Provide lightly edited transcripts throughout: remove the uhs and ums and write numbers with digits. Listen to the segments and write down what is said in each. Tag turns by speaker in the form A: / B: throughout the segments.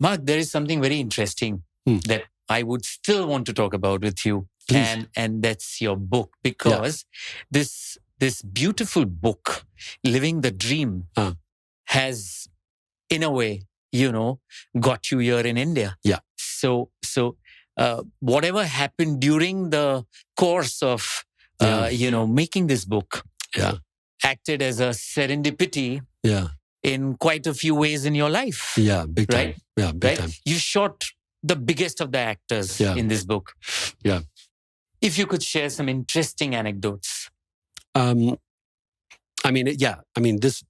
A: Mark, there is something very interesting that I would still want to talk about with you.
B: Please.
A: And that's your book, because this beautiful book, Living the Dream, has, in a way, got you here in India.
B: Yeah.
A: So whatever happened during the course of, making this book, acted as a serendipity.
B: Yeah.
A: In quite a few ways in your life.
B: Yeah, big time.
A: Right?
B: Yeah, big time.
A: You shot the biggest of the actors in this book.
B: Yeah.
A: If you could share some interesting anecdotes.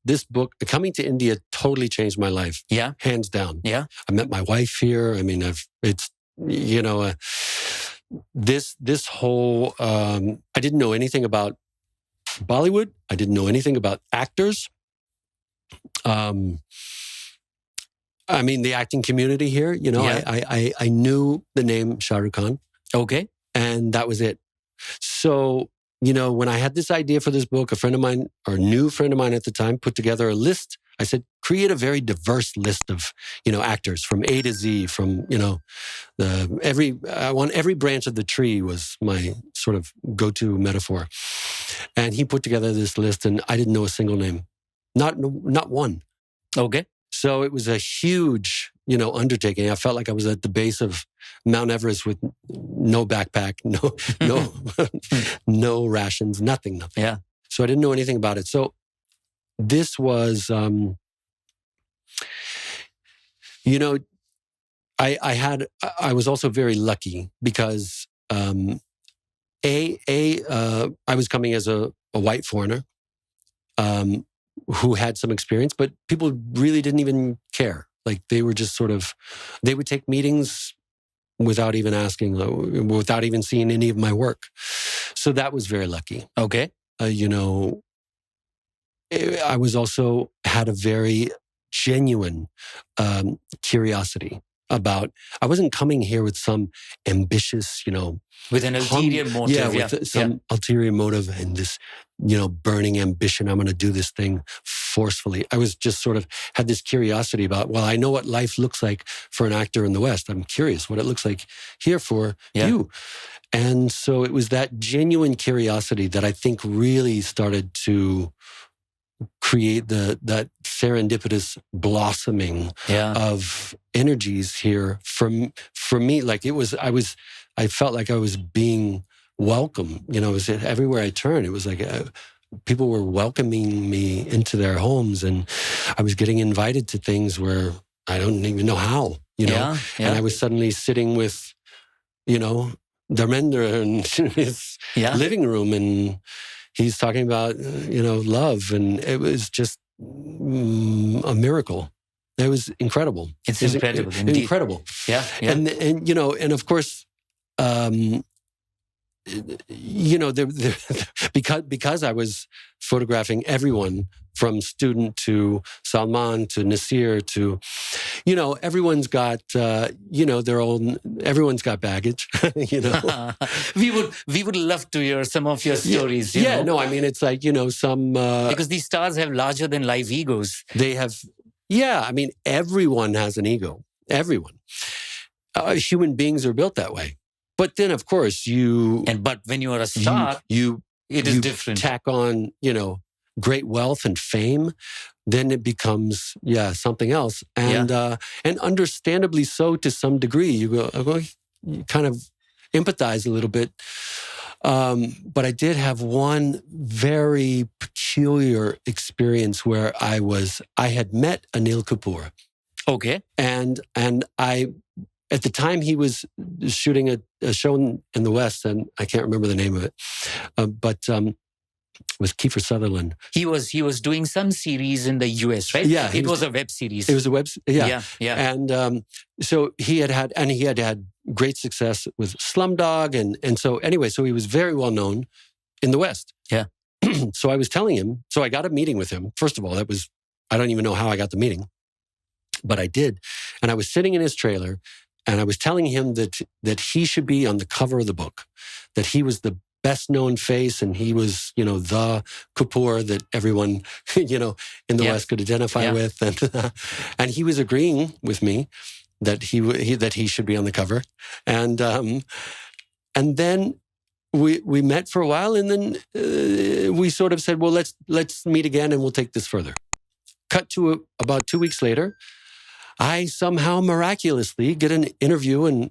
B: This book, coming to India, totally changed my life.
A: Yeah.
B: Hands down.
A: Yeah.
B: I met my wife here. I mean, this whole, I didn't know anything about Bollywood. I didn't know anything about actors. The acting community here, I knew the name Shah Rukh Khan.
A: Okay.
B: And that was it. So, when I had this idea for this book, a friend of mine, or a new friend of mine at the time, put together a list. I said, create a very diverse list of, actors from A to Z, from, I want every branch of the tree was my sort of go-to metaphor. And he put together this list and I didn't know a single name. Not one.
A: Okay.
B: So it was a huge, undertaking. I felt like I was at the base of Mount Everest with no backpack, no rations, nothing.
A: Yeah.
B: So I didn't know anything about it. So this was, I was also very lucky because, I was coming as a white foreigner, who had some experience, but people really didn't even care. Like they were just they would take meetings without even asking, without even seeing any of my work. So that was very lucky.
A: Okay.
B: I was also had a very genuine curiosity about, I wasn't coming here with some ambitious,
A: with an ulterior motive.
B: Yeah, with some ulterior motive and this, burning ambition. I'm going to do this thing forcefully. I was just had this curiosity about, well, I know what life looks like for an actor in the West. I'm curious what it looks like here for you. And so it was that genuine curiosity that I think really started to create that serendipitous blossoming of energies here for me. Like I felt like I was being welcome. It was everywhere I turned. It was like people were welcoming me into their homes, and I was getting invited to things where I don't even know how. And I was suddenly sitting with, Dharmendra in his living room, and he's talking about, love, and it was just a miracle. It was incredible.
A: It's incredible, indeed.
B: Incredible.
A: Yeah.
B: And and of course, because I was photographing everyone from student to Salman to Nasir to, everyone's got, everyone's got baggage,
A: We would love to hear some of your stories.
B: It's like, some...
A: because these stars have larger than life egos.
B: They have, everyone has an ego. Everyone. Human beings are built that way. But then, of course,
A: but when you are a star, it is different.
B: Tack on, great wealth and fame, then it becomes, something else. And and understandably so to some degree. You kind of empathize a little bit. But I did have one very peculiar experience where I had met Anil Kapoor.
A: Okay.
B: And at the time, he was shooting a show in the West, and I can't remember the name of it, but with Kiefer Sutherland.
A: He was doing some series in the US, right?
B: Yeah.
A: It was a web series.
B: It was a web
A: Yeah.
B: And so he had great success with Slumdog, and so anyway, so he was very well known in the West.
A: Yeah.
B: So I was telling him, so I got a meeting with him. First of all, I don't even know how I got the meeting, but I did. And I was sitting in his trailer, and I was telling him that he should be on the cover of the book, that he was the best known face, and he was, the Kapoor that everyone, in the West could identify with. And he was agreeing with me. that he should be on the cover, and then we met for a while, and then we sort of said, well, let's meet again, and we'll take this further. Cut to about 2 weeks later, I somehow miraculously get an interview with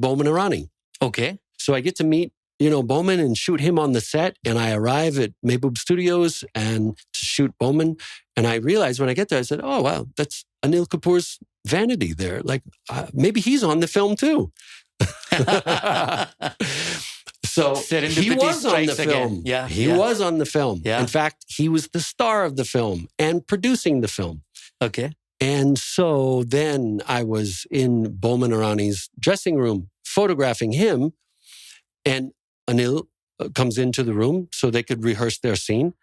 B: Bowman Irani.
A: Okay.
B: So I get to meet Bowman and shoot him on the set, and I arrive at Mehboob Studios and to shoot Bowman, and I realized when I get there, I said, oh wow, that's Anil Kapoor's vanity there. Like maybe he's on the film too. So he was on the film.
A: Yeah,
B: he was on the film.
A: Yeah.
B: In fact, he was the star of the film and producing the film.
A: Okay.
B: And so then I was in Bowman Irani's dressing room photographing him, and Anil comes into the room so they could rehearse their scene.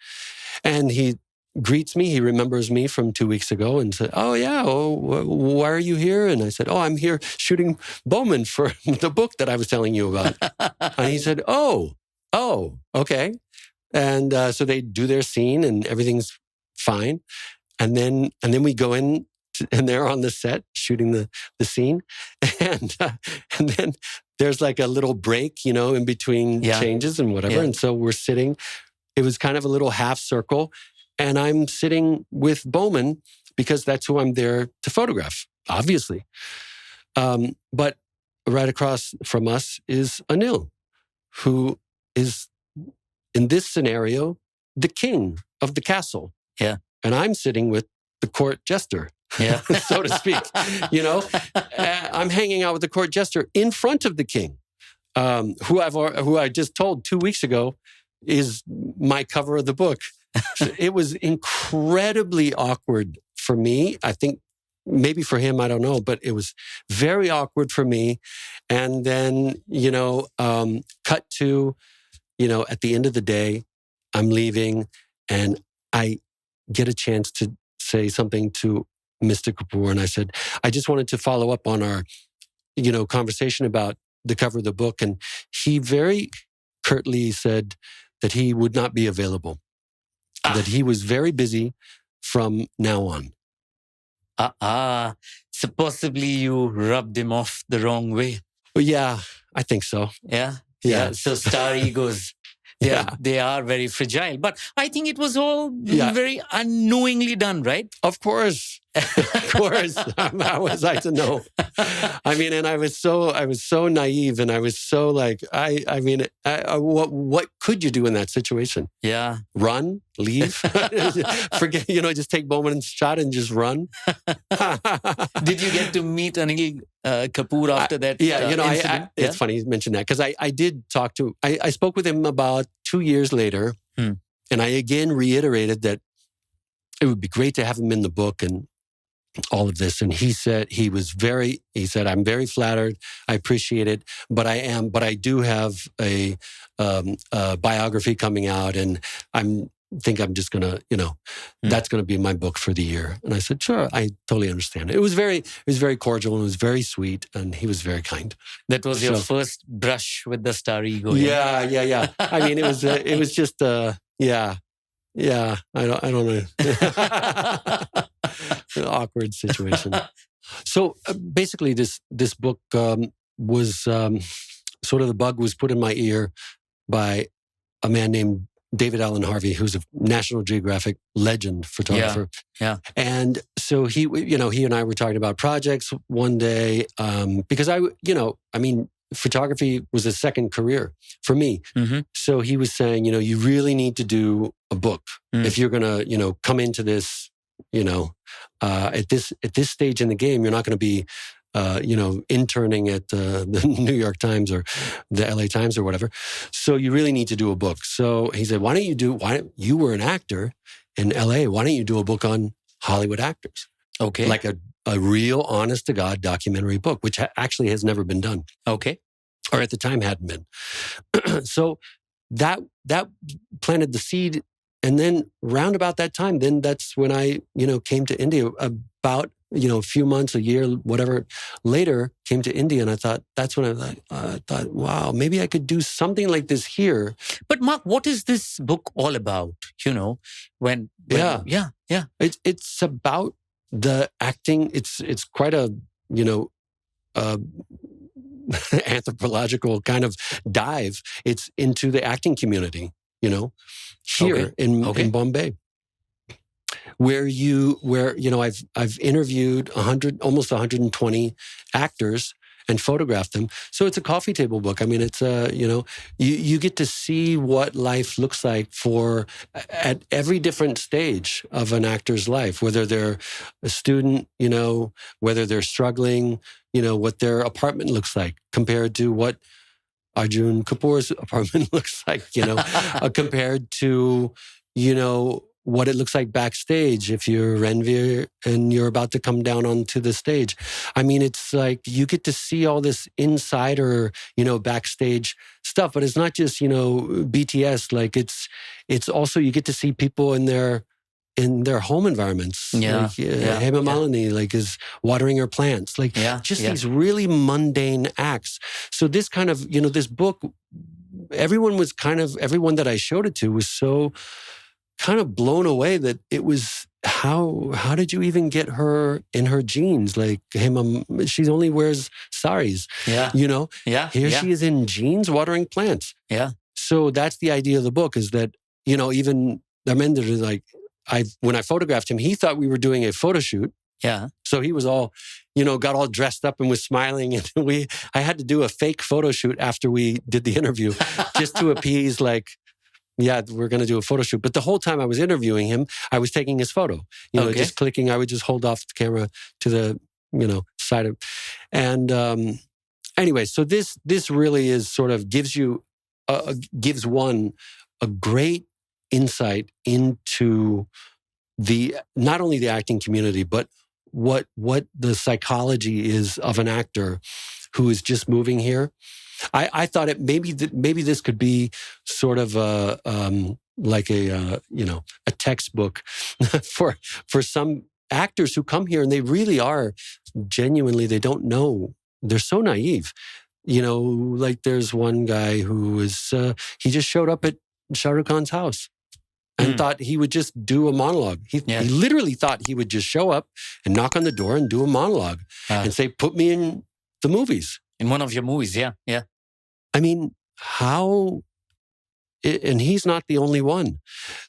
B: And he greets me. He remembers me from 2 weeks ago and said, oh yeah, why are you here? And I said, oh, I'm here shooting Bowman for the book that I was telling you about. And he said, oh, okay. And so they do their scene and everything's fine. And then we go in and they're on the set shooting the scene. And then there's like a little break, in between changes and whatever. Yeah. And so we're sitting, it was kind of a little half circle. And I'm sitting with Bowman because that's who I'm there to photograph, obviously. But right across from us is Anil, who is, in this scenario, the king of the castle.
A: Yeah.
B: And I'm sitting with the court jester, so to speak. I'm hanging out with the court jester in front of the king, who I just told 2 weeks ago is my cover of the book. It was incredibly awkward for me. I think maybe for him, I don't know, but it was very awkward for me. And then, cut to, at the end of the day, I'm leaving and I get a chance to say something to Mr. Kapoor. And I said, I just wanted to follow up on our, conversation about the cover of the book. And he very curtly said that he would not be available. That he was very busy from now on.
A: So possibly you rubbed him off the wrong way.
B: Well, yeah, I think so.
A: Yeah. So star egos, they are very fragile. But I think it was all very unknowingly done, right?
B: Of course. How was I to know? I mean, and I was so naive, and I was so like, what could you do in that situation?
A: Yeah.
B: Run, leave, forget, just take Bowman's shot and just run.
A: Did you get to meet Anil Kapoor after that?
B: It's funny you mentioned that because I did talk to, I spoke with him about 2 years later, and I again reiterated that it would be great to have him in the book and all of this. And he said, I'm very flattered. I appreciate it. But I do have a biography coming out, and I'm just going to, that's going to be my book for the year. And I said, sure, I totally understand. It was very cordial and it was very sweet, and he was very kind.
A: That was your first brush with the star ego.
B: Yeah. I mean, it was just, yeah, I don't know. An awkward situation. So basically, this book was sort of, the bug was put in my ear by a man named David Allen Harvey, who's a National Geographic legend photographer.
A: Yeah.
B: And so he and I were talking about projects one day because photography was a second career for me. Mm-hmm. So he was saying, you really need to do a book if you're going to, come into this, at this stage in the game. You're not going to be, interning at the New York Times or the LA Times or whatever. So you really need to do a book. So he said, you were an actor in LA. Why don't you do a book on Hollywood actors?
A: Okay.
B: Like a real honest to God documentary book, which actually has never been done.
A: Okay.
B: Or at the time hadn't been. So that planted the seed. And then round about that time, then that's when I, came to India about, a few months, a year, whatever later, came to India. And I thought, that's when I thought, wow, maybe I could do something like this here.
A: But Mark, what is this book all about? It's about
B: the acting, it's quite a, anthropological kind of dive. It's into the acting community, here in Bombay, where I've interviewed almost 120 actors and photographed them. So it's a coffee table book. I mean, it's you get to see what life looks like at every different stage of an actor's life, whether they're a student, whether they're struggling, what their apartment looks like compared to what Arjun Kapoor's apartment looks like, compared to, what it looks like backstage if you're Ranveer and you're about to come down onto the stage. I mean, it's like you get to see all this insider, backstage stuff, but it's not just, BTS. Like it's also, you get to see people in their home environments. Heeramandi, like is watering her plants. Like these really mundane acts. So this kind of, this book, everyone that I showed it to was so kind of blown away that it was, how did you even get her in her jeans? Like, she only wears saris. She is in jeans watering plants. Yeah. So that's the idea of the book, is that, even Dharmender is like, when I photographed him, he thought we were doing a photo shoot. Yeah. So he was all, got all dressed up and was smiling. And I had to do a fake photo shoot after we did the interview just to appease, like, we're going to do a photo shoot. But the whole time I was interviewing him, I was taking his photo, just clicking. I would just hold off the camera to the, side of, and anyway, so this really is sort of gives one a great insight into not only the acting community, but what the psychology is of an actor who is just moving here. I thought maybe this could be sort of a textbook for some actors who come here, and they really are genuinely, they don't know. They're so naive. Like there's one guy who he just showed up at Shah Rukh Khan's house and thought he would just do a monologue. He literally thought he would just show up and knock on the door and do a monologue and say, "Put me in the movies."
A: In one of your movies, yeah.
B: I mean, how... And he's not the only one.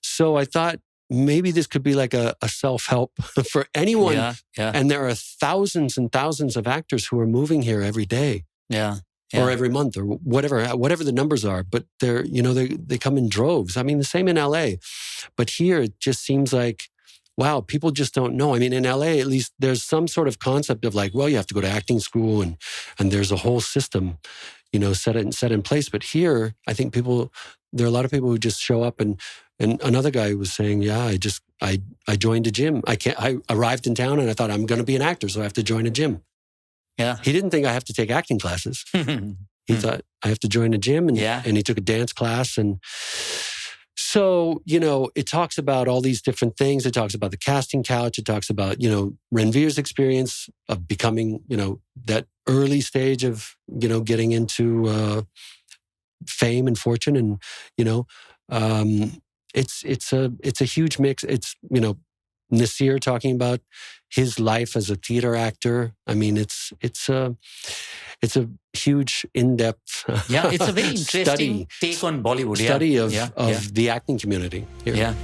B: So I thought maybe this could be like a self-help for anyone. Yeah. And there are thousands and thousands of actors who are moving here every day. Yeah. Or every month, or whatever the numbers are. But they're, they come in droves. I mean, the same in LA. But here, it just seems like, wow, people just don't know. I mean, in LA, at least, there's some sort of concept of like, well, you have to go to acting school, and there's a whole system, set in place. But here, I think there are a lot of people who just show up, and another guy was saying, I joined a gym. I arrived in town and I thought, I'm going to be an actor, so I have to join a gym. Yeah. He didn't think I have to take acting classes. He thought I have to join a gym, and he took a dance class. And so, it talks about all these different things. It talks about the casting couch. It talks about, Ranveer's experience of becoming, that early stage of, getting into fame and fortune. And, it's a huge mix. It's, Nasir talking about his life as a theater actor. I mean, it's a huge, in-depth
A: it's a very interesting take on Bollywood.
B: Study of the acting community here.
A: Yeah.